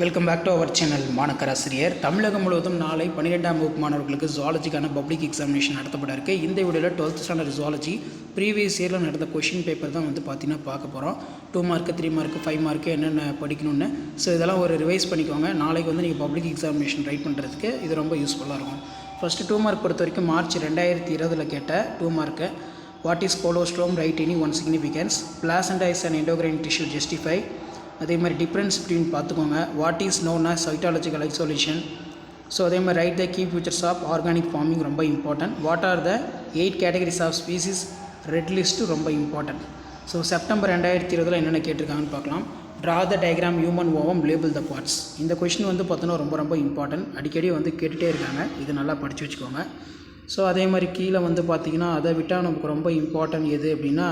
Welcome back to our channel மாணக்கராசிரியர். தமிழகம் முழுவதும் நாளை 12ஆம் வகுப்பு மாணவர்களுக்கு ஜுவாலஜிக்கான பப்ளிக் எக்ஸாமினேஷன் நடத்தப்பட இருக்குது. இந்த வீடியோவில் 12th ஸ்டாண்டர்ட் ஜுவாலஜி ப்ரீவியஸ் இயரில் நடந்த கொஷின் பேப்பர் தான் பார்த்தீங்கன்னா பார்க்க போகிறோம். 2 மார்க்கு 3 மார்க்கு 5 மார்க்கு என்னென்ன படிக்கணும்னு இதெல்லாம் ஒரு ரிவைஸ் பண்ணிக்கோங்க. நாளைக்கு நீங்கள் பப்ளிக் எக்ஸாமினேஷன் ரைட் பண்ணுறதுக்கு இது ரொம்ப யூஸ்ஃபுல்லாக இருக்கும். ஃபஸ்ட்டு 2 மார்க் பொறுத்த வரைக்கும் மார்ச் 2020 கேட்ட 2 mark what is colostrum write any one significance, placenta is and endocrine tissue justify. அதே மாதிரி டிஃப்ரென்ஸ் பிட்வீன் பார்த்துக்கோங்க. What is known as cytological isolation. அதே மாதிரி write the key features of organic farming ரொம்ப important. What are the 8 categories of species red list ரொம்ப important. September 2020 என்னென்ன கேட்டிருக்காங்கன்னு பார்க்கலாம். Draw the diagram human ovum label the parts. இந்த question பார்த்தோன்னா ரொம்ப இம்பார்ட்டன்ட். அடிக்கடி கேட்டுகிட்டே இருக்காங்க. இது நல்லா படித்து வச்சுக்கோங்க. அதே மாதிரி கீழே பார்த்தீங்கன்னா அதை விட்டால் நமக்கு ரொம்ப இம்பார்ட்டன்ட் எது அப்படின்னா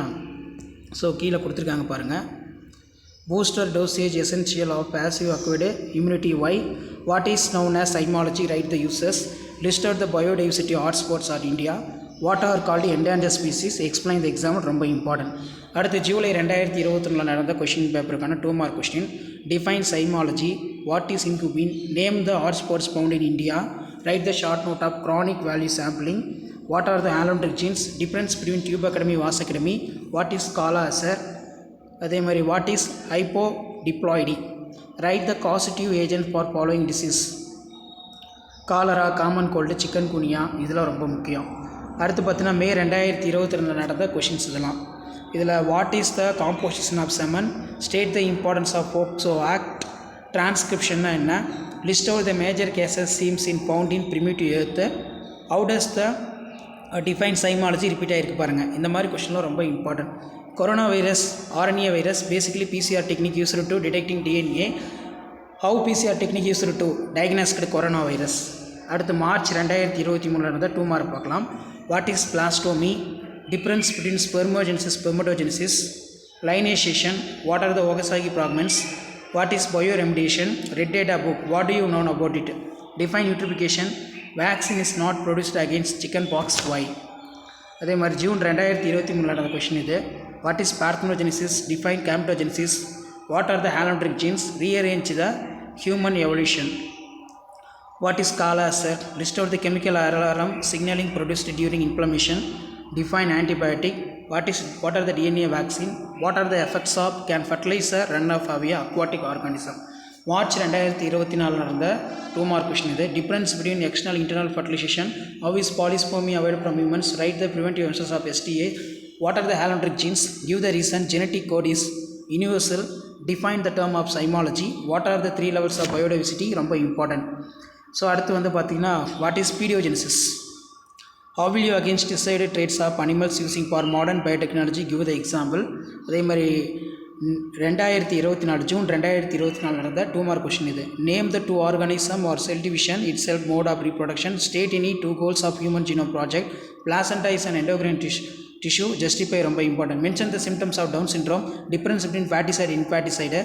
கீழே கொடுத்துருக்காங்க பாருங்கள். Booster dosage essential of passive acquired immunity. Why? What is known as immunology? Write the uses. List out the biodiversity hotspots are India. What are called endangered species? Explain the example. ரொம்ப important. அடுத்து July 2021 நடந்த question பேப்பருக்கான 2 mark question. Define immunology. What is incubin? Name the hotspots found in India. Write the short note of chronic value sampling. What are the allometric genes? Difference between tube academy, vas academy. What is Kala Assar? அதே மாதிரி what is hypodiploidy. Write the causative agent for following disease. Cholera, common cold, chikungunya, இதெல்லாம் ரொம்ப முக்கியம். அடுத்து பார்த்தீங்கன்னா மே 2022 நடந்த questions இதெல்லாம். இதில் what is the composition of semen, state the importance of POCSO act, டிரான்ஸ்கிரிப்ஷன்னா என்ன, list out the major gases seems in bound in primitive earth, how does the define zymology repeat ஆகிருக்கு பாருங்கள். இந்த மாதிரி கொஷின்லாம் ரொம்ப important. Corona virus, RNA virus, basically PCR technique used to detecting DNA. How PCR technique used to diagnosed corona virus. அடுத்து March 2023 நடந்த 2 mark பார்க்கலாம். What is பிளாஸ்டோமி, difference between spermiogenesis spermatogenesis, லைனேஷேஷன், what are the Okazaki fragments, what is bioremediation, red data book, what do you known about it, define eutrophication, vaccine is not produced against chickenpox, why. அதே மாதிரி June 2023 நடந்த question இது. What is parthenogenesis, define gametogenesis, what are the allometric genes, rearrange the human evolution. What is kala azar, list out the chemical alarm signalling produced during inflammation, define antibiotic, what are the DNA vaccine, what are the effects of can fertilizer run off அவியா aquatic organism. March 2024 நடந்த 2 mark question இது. Difference between external internal fertilization, how is polyspermy avoid from humans, write the preventive measures of STA, what are the allometric genes, give the reason, genetic code is universal, define the term of zymology, what are the 3 levels of biodiversity, ரொம்ப important. அடுத்து பார்த்தீங்கன்னா what is பீடியோஜெனிசிஸ், how will you against decide traits of animals using for modern biotechnology, give the example. அதே மாதிரி 2024 June 2024 நடந்த 2 mark question இது. Name the 2 organism are cell division, itself mode of reproduction, state any 2 goals of human genome project, placenta is and endocrine tissue justify, ரொம்ப important. Mention the symptoms of Down syndrome, difference between foeticide infanticide,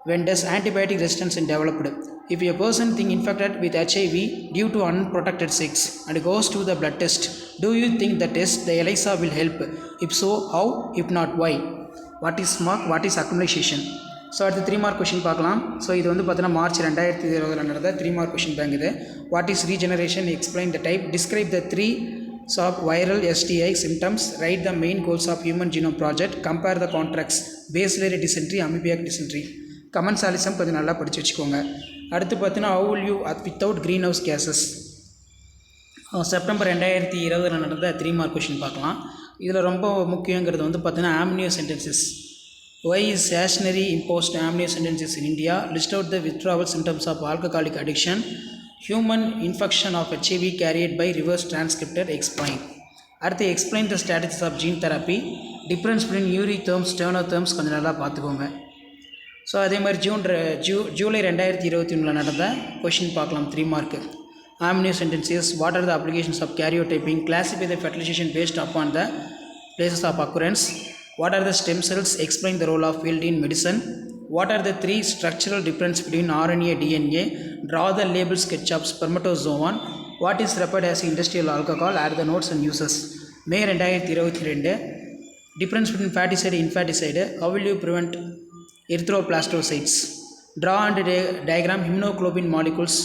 when does antibiotic resistance is developed. If a person think infected with HIV due to unprotected sex and goes to the blood test, do you think the test, the ELISA, will help? If so, how? If not, why? What is mark, what is accumulation. அடுத்து 3 mark question பார்க்கலாம். இது பார்த்தீங்கன்னா March 2020 நடந்த 3 mark question bank இது. What is regeneration, explain the type, describe the 3 of viral STI symptoms, write the main goals of human genome project, compare the contracts, bacillary dysentery, amoebic dysentery. கமன்சாலிசம் கொஞ்சம் நல்லா படித்து வச்சுக்கோங்க. அடுத்து பார்த்தீங்கன்னா how will you without greenhouse gases. September 2020 நடந்த 3 mark question பார்க்கலாம். இதில் ரொம்ப முக்கியங்கிறது பார்த்தீங்கன்னா ஆம்னியோ sentences. Why is stationary imposed amnio sentences in India? List out the withdrawal symptoms of alcoholic addiction, human infection of HIV carried by reverse transcriptor, explain. அடுத்து explain the strategies of gene therapy, difference between eurytherms, sternothems கொஞ்சம் நல்லா பார்த்துக்கோங்க. அதே மாதிரி ஜூலை 2021 நடந்த question பார்க்கலாம். 3 mark amnio sentences. What are the applications of karyotyping, classify the fertilization based upon the places of occurrence, what are the stem cells, explain the role of field in medicine, what are the 3 structural difference between RNA DNA, draw the label sketch of spermatozoon, what is referred as industrial alcohol, add the notes and uses. May 2022 difference between faticide infaticide, how will you prevent erythroplastocytes, Draw and diagram hemoglobin molecules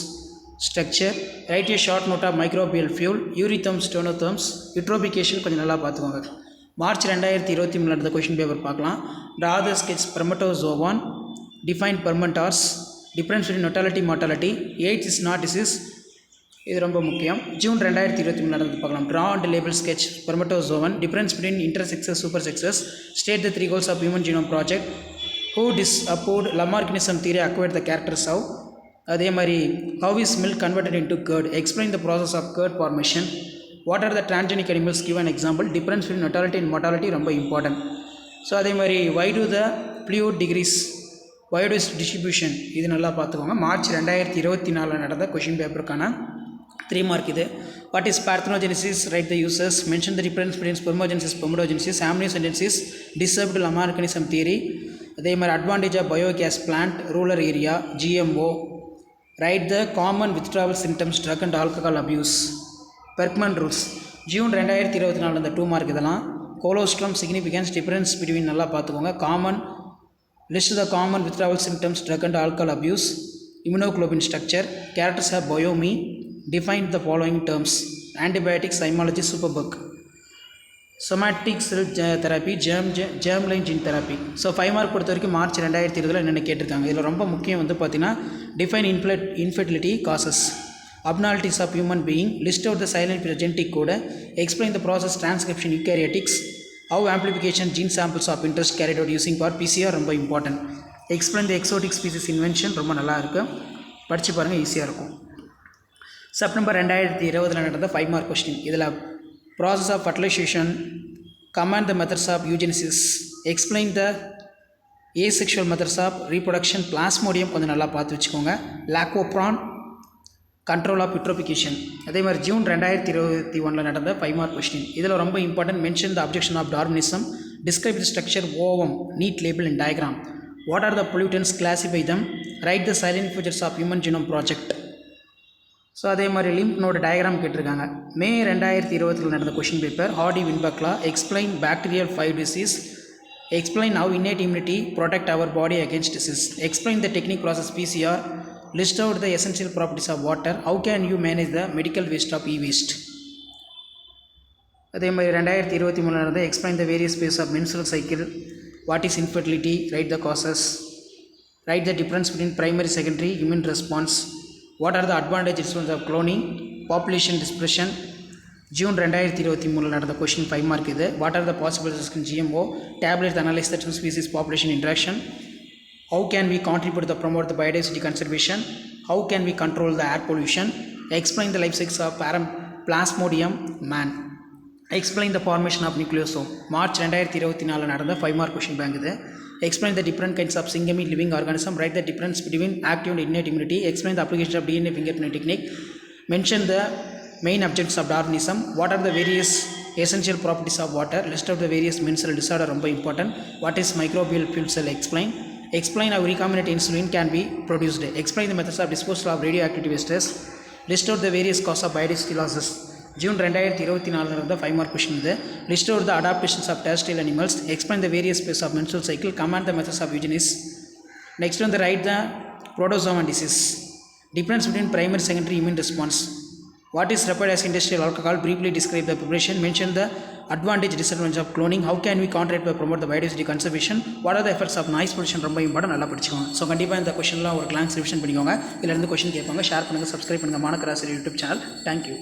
structure. Write a short note of microbial fuel, eurythms, stenotherms, eutrophication கொஞ்சம் நல்லா பார்த்துக்கோங்க. March 2023 நடந்த question paper பார்க்கலாம். Draw the sketch spermatozoon, define fermenters, difference between mortality mortality, AIDS is not disease, இது ரொம்ப முக்கியம். June 2023 நடந்து பார்க்கலாம். Draw and label sketch spermatozoon, difference between intersexes supersexes, state the 3 goals of human genome project, who disapproved Lamarckianism theory acquired the characters of, அதே மாதிரி how is milk converted into curd, explain the process of curd formation, what are the transgenic animals, give an example, difference between mortality and mortality ரொம்ப important. So அதே மாதிரி why do the fluid degrees, biodiversity distribution, இது நல்லா பார்த்துக்கோங்க. March 2024 நடந்த question பேப்பருக்கான 3 mark இது. What is parthenogenesis, write the uses, mention the difference between spermogenesis spermatogenesis, amniocentesis, disapproved Lamarckianism theory, அதே மாதிரி advantage of biogas plant, rural area, GMO, write the common withdrawal symptoms, drug and alcohol abuse, Berkman rules. June 2024 அந்த 2 mark இதெல்லாம். colostrum significance, difference between நல்லா பார்த்துக்கோங்க. common list the common withdrawal symptoms, drug and alcohol abuse, immunoglobulin structure, characters of biomy, define the following terms, antibiotics, immunology, superbug, somatic cell therapy, germline gene therapy. So 5 mark பொறுத்த வரைக்கும் March 2020 என்னென்ன கேட்டிருக்காங்க. இதில் ரொம்ப முக்கியம் வந்து பார்த்தீங்கன்னா define infertility causes, abnormalities of human being, list out the silent genetic code, explain the process transcription eukaryotics, how amplification gene samples of interest carried out using for PCR ரொம்ப important, explain the exotic species invention ரொம்ப நல்லா இருக்குது, படித்து பாருங்கள், ஈஸியாக இருக்கும். September 2020 நடந்த 5 mark question. இதில் process of fertilization, command the methods of eugenesis, explain the asexual methods of reproduction, plasmodium கொஞ்சம் நல்லா பார்த்து வச்சுக்கோங்க, லாக்வோப்ரான், கண்ட்ரோல் ஆஃப் யூட்ரோபிகேஷன். அதே மாதிரி ஜூன் 2021 நடந்த 5 மார்க் கொஸ்டின். இதில் ரொம்ப important, mention the objection of Darwinism, describe the structure ovum, neat label and diagram, what are the pollutants, classify them, write the salient features of human genome project. So அதே மாதிரி lymph node diagram கேட்டிருக்காங்க. May 2020 நடந்த question paper. Hardy வின்பக்லா, explain bacterial 5 disease, explain how innate immunity protect our body against disease, explain the technique process PCR, list out the essential properties of water, how can you manage the medical waste of e-waste. அதே மாதிரி 2023 நடந்த explain the various phases of menstrual cycle, what is infertility, write the causes, write the difference between primary secondary immune response, what are the advantages of cloning, population dispersion. June 2023 நடந்த question 5 mark இது. What are the possibilities in GMO, tablet analyse the 2 species population interaction, how can we contribute to promote the biodiversity conservation, how can we control the air pollution, explain the life cycle of plasmodium man, explain the formation of nucleosome. March 2024 நடந்த 5 mark question bank இது. explain the different kinds of syngamy living organism, write the difference between active and innate immunity, explain the application of DNA fingerprint technique, mention the main objects of Darwinism, what are the various essential properties of water, list out the various menstrual disorder ரொம்ப important, what is microbial fuel cell, explain how recombinant insulin can be produced, explain the methods of disposal of radioactive wastes, list out the various causes of biodiversity losses. June 2024 நடந்த 5 mark question இது. list out the adaptations of terrestrial animals, explain the various phases of menstrual cycle, command the methods of eugenics. Next one, write the protozoan disease, difference between primary secondary immune response, what is rapid as industrial alcohol, briefly describe the preparation, mention the advantage disadvantage of cloning, how can we contribute to promote the biodiversity conservation, what are the effects of noise pollution ரொம்ப important, நல்லா படிச்சுக்கோங்க. So கண்டிப்பாக இந்த கொஷின்லாம் ஒரு glands revision பண்ணிக்கோங்க. இதில் இருந்து question கேட்பாங்க. ஷேர் பண்ணுங்கள், சப்ஸ்கிரைப் பண்ணுங்கள் மாணக்கராசிரியர் யூடியூப் சேனல். தேங்க்யூ.